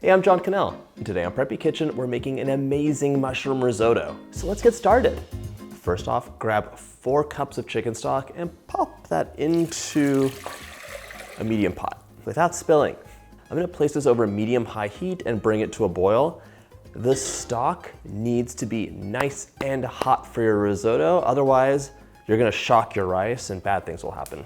Hey, I'm John Cannell, and today on Preppy Kitchen, we're making an amazing mushroom risotto. So let's get started. First off, grab 4 cups of chicken stock and pop that into a medium pot without spilling. I'm gonna place this over medium-high heat and bring it to a boil. The stock needs to be nice and hot for your risotto, otherwise you're gonna shock your rice and bad things will happen.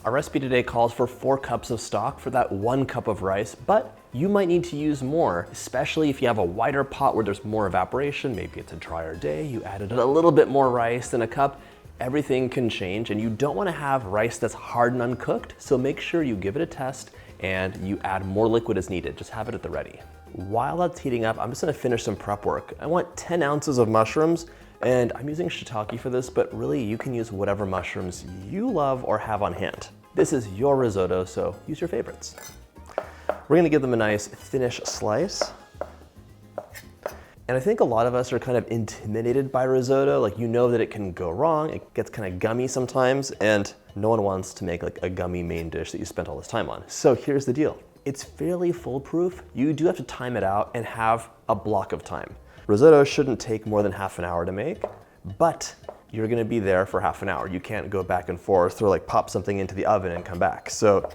Our recipe today calls for 4 cups of stock for that 1 cup of rice, but you might need to use more, especially if you have a wider pot where there's more evaporation, maybe it's a drier day, you added a little bit more rice than a cup, everything can change, and you don't wanna have rice that's hard and uncooked, so make sure you give it a test and you add more liquid as needed, just have it at the ready. While that's heating up, I'm just gonna finish some prep work. I want 10 ounces of mushrooms, and I'm using shiitake for this, but really you can use whatever mushrooms you love or have on hand. This is your risotto, so use your favorites. We're gonna give them a nice thinnish slice. And I think a lot of us are kind of intimidated by risotto, like you know that it can go wrong, it gets kind of gummy sometimes, and no one wants to make like a gummy main dish that you spent all this time on. So here's the deal. It's fairly foolproof. You do have to time it out and have a block of time. Risotto shouldn't take more than half an hour to make, but you're gonna be there for half an hour. You can't go back and forth or like pop something into the oven and come back. So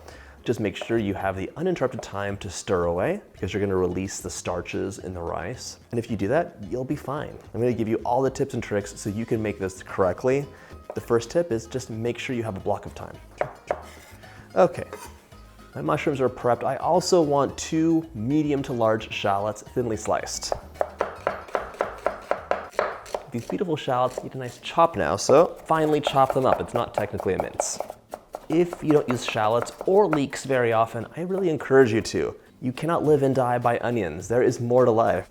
just make sure you have the uninterrupted time to stir away because you're gonna release the starches in the rice. And if you do that, you'll be fine. I'm gonna give you all the tips and tricks so you can make this correctly. The first tip is just make sure you have a block of time. Okay. My mushrooms are prepped. I also want 2 medium to large shallots, thinly sliced. These beautiful shallots need a nice chop now, so finally chop them up. It's not technically a mince. If you don't use shallots or leeks very often, I really encourage you to. You cannot live and die by onions. There is more to life.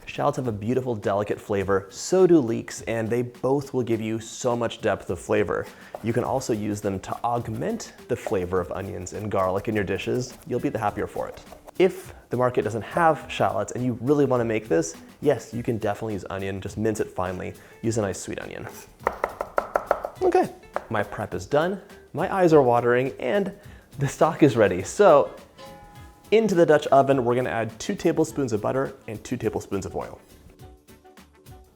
Shallots have a beautiful, delicate flavor, so do leeks, and they both will give you so much depth of flavor. You can also use them to augment the flavor of onions and garlic in your dishes. You'll be the happier for it. If the market doesn't have shallots and you really want to make this, yes, you can definitely use onion, just mince it finely. Use a nice sweet onion. Okay, my prep is done, my eyes are watering, and the stock is ready. So into the Dutch oven, we're gonna add 2 tablespoons of butter and 2 tablespoons of oil.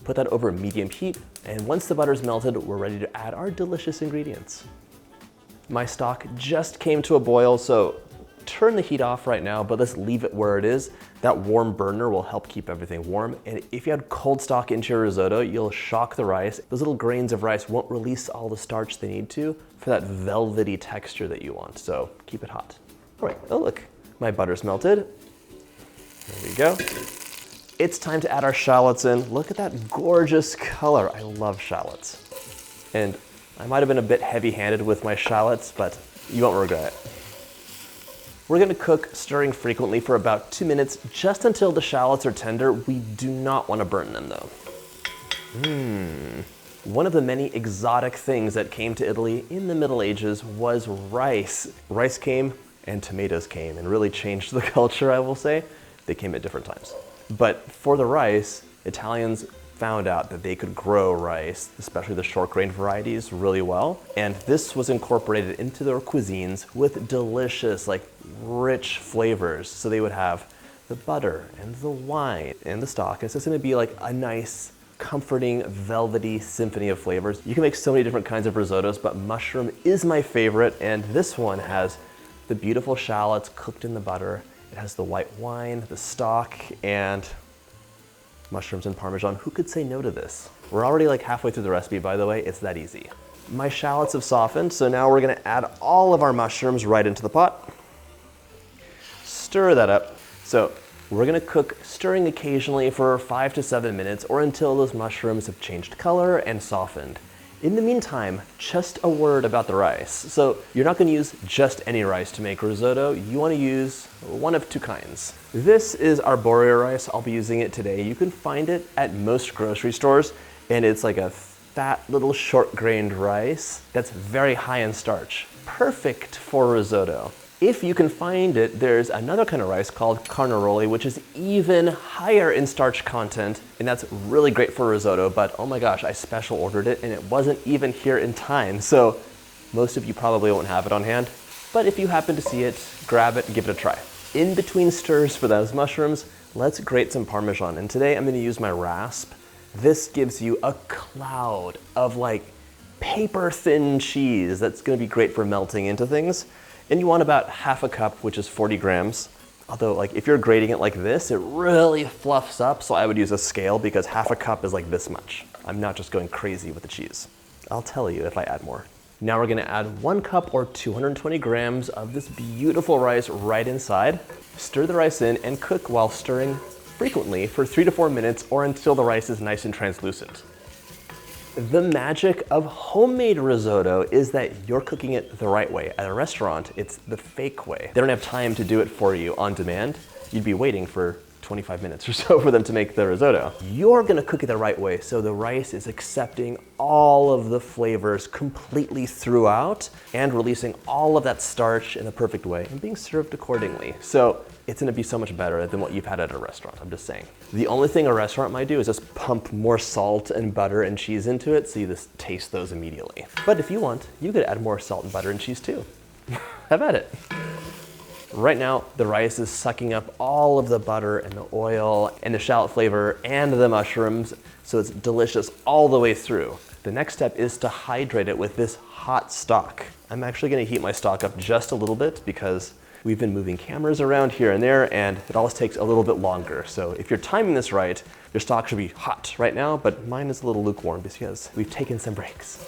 Put that over medium heat, and once the butter's melted, we're ready to add our delicious ingredients. My stock just came to a boil, so turn the heat off right now, but let's leave it where it is. That warm burner will help keep everything warm. And if you add cold stock into your risotto, you'll shock the rice. Those little grains of rice won't release all the starch they need to for that velvety texture that you want. So keep it hot. All right, oh look, my butter's melted. There we go. It's time to add our shallots in. Look at that gorgeous color. I love shallots. And I might've been a bit heavy-handed with my shallots, but you won't regret it. We're gonna cook, stirring frequently for about 2 minutes, just until the shallots are tender. We do not wanna burn them though. One of the many exotic things that came to Italy in the Middle Ages was rice. Rice came and tomatoes came and really changed the culture, I will say. They came at different times. But for the rice, Italians found out that they could grow rice, especially the short grain varieties, really well. And this was incorporated into their cuisines with delicious, like rich flavors. So they would have the butter and the wine and the stock. It's just gonna be like a nice, comforting, velvety symphony of flavors. You can make so many different kinds of risottos, but mushroom is my favorite. And this one has the beautiful shallots cooked in the butter. It has the white wine, the stock, and mushrooms and parmesan. Who could say no to this? We're already like halfway through the recipe, by the way. It's that easy. My shallots have softened, so now we're gonna add all of our mushrooms right into the pot. Stir that up. So we're gonna cook, stirring occasionally for 5 to 7 minutes or until those mushrooms have changed color and softened. In the meantime, just a word about the rice. So you're not gonna use just any rice to make risotto. You wanna use one of 2 kinds. This is arborio rice. I'll be using it today. You can find it at most grocery stores, and it's like a fat little short-grained rice that's very high in starch. Perfect for risotto. If you can find it, there's another kind of rice called carnaroli, which is even higher in starch content, and that's really great for risotto, but oh my gosh, I special ordered it and it wasn't even here in time, so most of you probably won't have it on hand. But if you happen to see it, grab it and give it a try. In between stirs for those mushrooms, let's grate some Parmesan. And today I'm gonna use my rasp. This gives you a cloud of like paper thin cheese that's gonna be great for melting into things. And you want about half a cup, which is 40 grams. Although like if you're grating it like this, it really fluffs up. So I would use a scale because half a cup is like this much. I'm not just going crazy with the cheese. I'll tell you if I add more. Now we're gonna add 1 cup or 220 grams of this beautiful rice right inside. Stir the rice in and cook while stirring frequently for 3 to 4 minutes or until the rice is nice and translucent. The magic of homemade risotto is that you're cooking it the right way. At a restaurant, it's the fake way. They don't have time to do it for you on demand. You'd be waiting for 25 minutes or so for them to make the risotto. You're gonna cook it the right way so the rice is accepting all of the flavors completely throughout and releasing all of that starch in the perfect way and being served accordingly. So it's gonna be so much better than what you've had at a restaurant, I'm just saying. The only thing a restaurant might do is just pump more salt and butter and cheese into it so you just taste those immediately. But if you want, you could add more salt and butter and cheese too. Have at it. Right now, the rice is sucking up all of the butter and the oil and the shallot flavor and the mushrooms, so it's delicious all the way through. The next step is to hydrate it with this hot stock. I'm actually gonna heat my stock up just a little bit because we've been moving cameras around here and there and it always takes a little bit longer. So if you're timing this right, your stock should be hot right now, but mine is a little lukewarm because we've taken some breaks.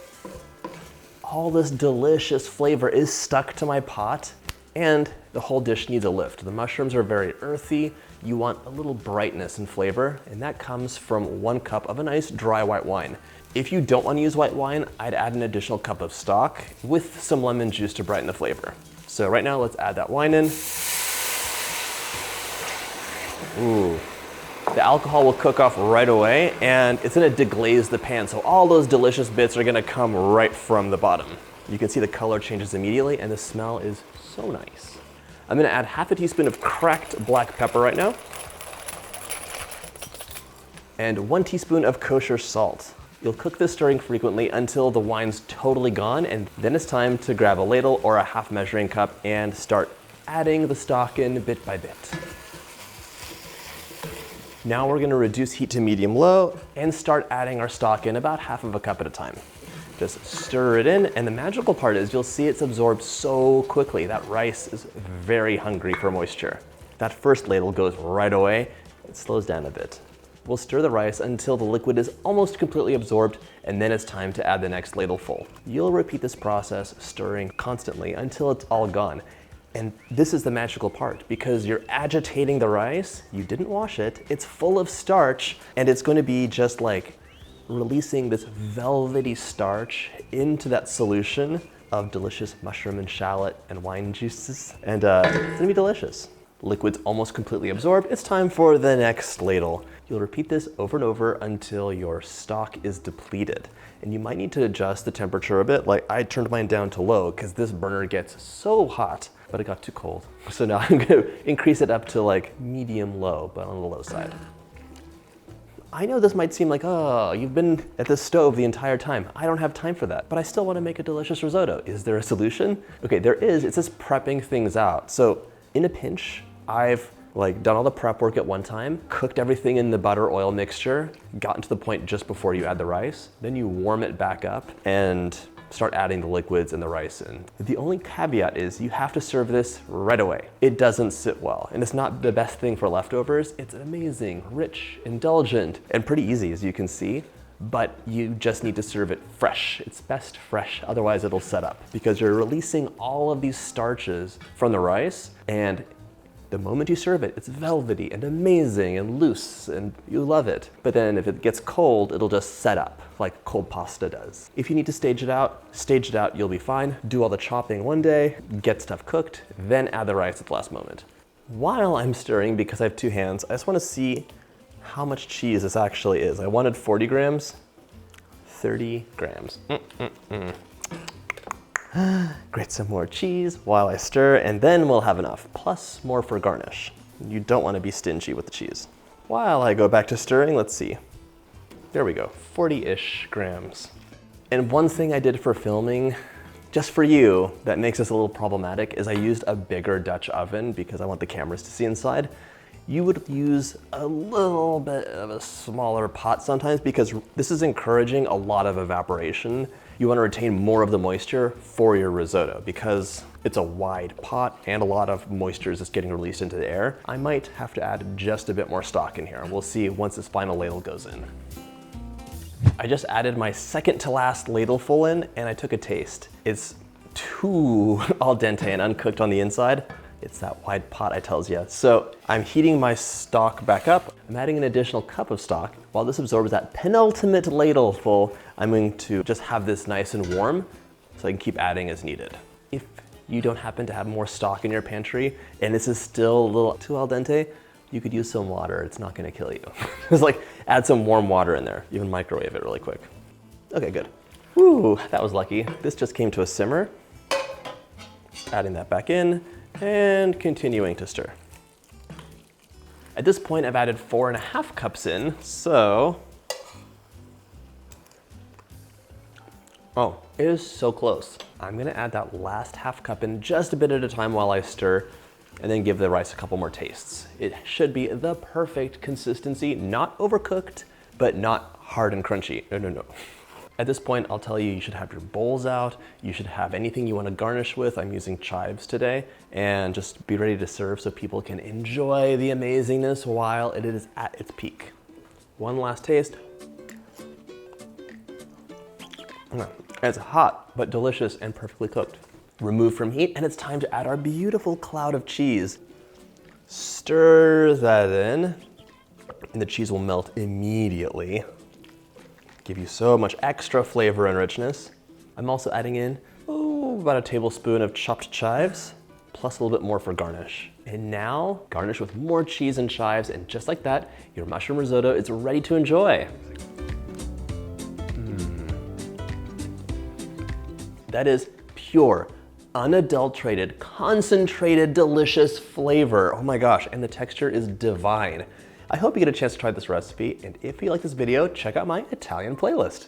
All this delicious flavor is stuck to my pot and the whole dish needs a lift. The mushrooms are very earthy. You want a little brightness and flavor, and that comes from 1 cup of a nice dry white wine. If you don't want to use white wine, I'd add an additional cup of stock with some lemon juice to brighten the flavor. So right now, let's add that wine in. Ooh. The alcohol will cook off right away, and it's gonna deglaze the pan, so all those delicious bits are gonna come right from the bottom. You can see the color changes immediately, and the smell is so nice. I'm gonna add half a teaspoon of cracked black pepper right now, and 1 teaspoon of kosher salt. You'll cook this stirring frequently until the wine's totally gone, and then it's time to grab a ladle or a half measuring cup and start adding the stock in bit by bit. Now we're gonna reduce heat to medium-low and start adding our stock in about half of a cup at a time. Just stir it in, and the magical part is you'll see it's absorbed so quickly. That rice is very hungry for moisture. That first ladle goes right away. It slows down a bit. We'll stir the rice until the liquid is almost completely absorbed, and then it's time to add the next ladleful. You'll repeat this process, stirring constantly until it's all gone. And this is the magical part, because you're agitating the rice, you didn't wash it, it's full of starch, and it's going to be just like releasing this velvety starch into that solution of delicious mushroom and shallot and wine juices. And it's gonna be delicious. Liquid's almost completely absorbed. It's time for the next ladle. You'll repeat this over and over until your stock is depleted. And you might need to adjust the temperature a bit. Like I turned mine down to low because this burner gets so hot, but it got too cold. So now I'm gonna increase it up to like medium low, but on the low side. I know this might seem like, oh, you've been at the stove the entire time. I don't have time for that, but I still want to make a delicious risotto. Is there a solution? Okay, there is. It's just prepping things out. So in a pinch, I've done all the prep work at one time, cooked everything in the butter oil mixture, gotten to the point just before you add the rice, then you warm it back up and start adding the liquids and the rice in. The only caveat is you have to serve this right away. It doesn't sit well, and it's not the best thing for leftovers. It's amazing, rich, indulgent, and pretty easy as you can see, but you just need to serve it fresh. It's best fresh, otherwise it'll set up because you're releasing all of these starches from the rice, and the moment you serve it, it's velvety and amazing and loose and you love it. But then if it gets cold, it'll just set up like cold pasta does. If you need to stage it out, you'll be fine. Do all the chopping one day, get stuff cooked, then add the rice at the last moment. While I'm stirring, because I have 2 hands, I just want to see how much cheese this actually is. I wanted 40 grams, 30 grams. Grate some more cheese while I stir, and then we'll have enough, plus more for garnish. You don't want to be stingy with the cheese. While I go back to stirring, let's see. There we go, 40-ish grams. And one thing I did for filming just for you, that makes this a little problematic is I used a bigger Dutch oven because I want the cameras to see inside. You would use a little bit of a smaller pot sometimes because this is encouraging a lot of evaporation. You want to retain more of the moisture for your risotto because it's a wide pot and a lot of moisture is just getting released into the air. I might have to add just a bit more stock in here. We'll see once this final ladle goes in. I just added my second to last ladleful in and I took a taste. It's too al dente and uncooked on the inside. It's that wide pot I tells you. So I'm heating my stock back up. I'm adding an additional cup of stock. While this absorbs that penultimate ladleful, I'm going to just have this nice and warm so I can keep adding as needed. If you don't happen to have more stock in your pantry and this is still a little too al dente, you could use some water. It's not gonna kill you. Just like add some warm water in there. Even microwave it really quick. Okay, good. Woo, that was lucky. This just came to a simmer. Adding that back in and continuing to stir. At this point, I've added 4.5 cups in, so. Oh, it is so close. I'm gonna add that last half cup in just a bit at a time while I stir, and then give the rice a couple more tastes. It should be the perfect consistency, not overcooked, but not hard and crunchy. No. At this point, I'll tell you, you should have your bowls out. You should have anything you want to garnish with. I'm using chives today, and just be ready to serve so people can enjoy the amazingness while it is at its peak. One last taste. It's hot, but delicious and perfectly cooked. Remove from heat, and it's time to add our beautiful cloud of cheese. Stir that in, and the cheese will melt immediately. Give you so much extra flavor and richness. I'm also adding in, about a tablespoon of chopped chives, plus a little bit more for garnish. And now, garnish with more cheese and chives, and just like that, your mushroom risotto is ready to enjoy. That is pure, unadulterated, concentrated, delicious flavor. Oh my gosh, and the texture is divine. I hope you get a chance to try this recipe, and if you like this video, check out my Italian playlist.